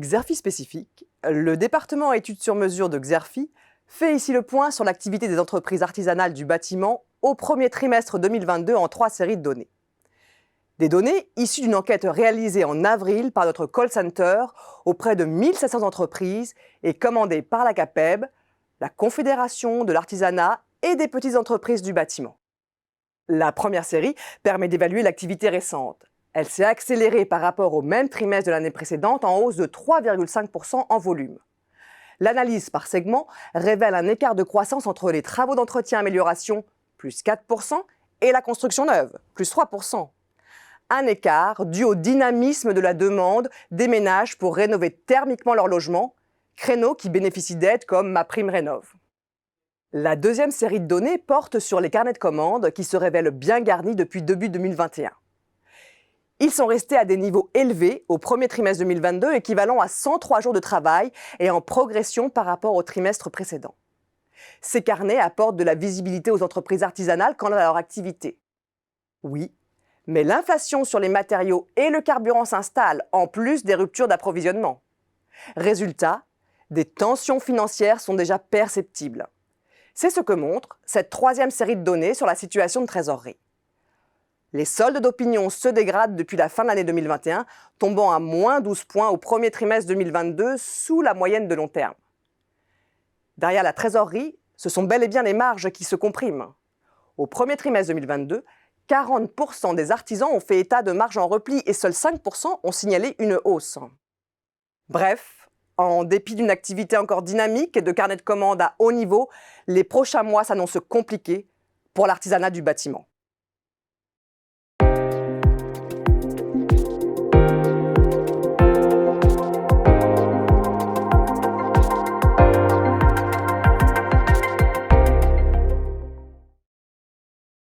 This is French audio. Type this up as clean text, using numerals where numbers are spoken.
Xerfi spécifique, le département études sur mesure de Xerfi fait ici le point sur l'activité des entreprises artisanales du bâtiment au premier trimestre 2022 en 3 séries de données. Des données issues d'une enquête réalisée en avril par notre call center auprès de 1700 entreprises et commandée par la CAPEB, la Confédération de l'artisanat et des petites entreprises du bâtiment. La première série permet d'évaluer l'activité récente. Elle s'est accélérée par rapport au même trimestre de l'année précédente en hausse de 3,5% en volume. L'analyse par segment révèle un écart de croissance entre les travaux d'entretien-amélioration, plus 4%, et la construction neuve, plus 3%. Un écart dû au dynamisme de la demande des ménages pour rénover thermiquement leur logement, créneau qui bénéficie d'aides comme MaPrimeRénov'. La deuxième série de données porte sur les carnets de commandes qui se révèlent bien garnis depuis début 2021. Ils sont restés à des niveaux élevés au premier trimestre 2022, équivalent à 103 jours de travail et en progression par rapport au trimestre précédent. Ces carnets apportent de la visibilité aux entreprises artisanales quant à leur activité. Oui, mais l'inflation sur les matériaux et le carburant s'installe, en plus des ruptures d'approvisionnement. Résultat, des tensions financières sont déjà perceptibles. C'est ce que montre cette troisième série de données sur la situation de trésorerie. Les soldes d'opinion se dégradent depuis la fin de l'année 2021, tombant à moins 12 points au premier trimestre 2022, sous la moyenne de long terme. Derrière la trésorerie, ce sont bel et bien les marges qui se compriment. Au premier trimestre 2022, 40% des artisans ont fait état de marges en repli et seuls 5% ont signalé une hausse. Bref, en dépit d'une activité encore dynamique et de carnets de commandes à haut niveau, les prochains mois s'annoncent compliqués pour l'artisanat du bâtiment.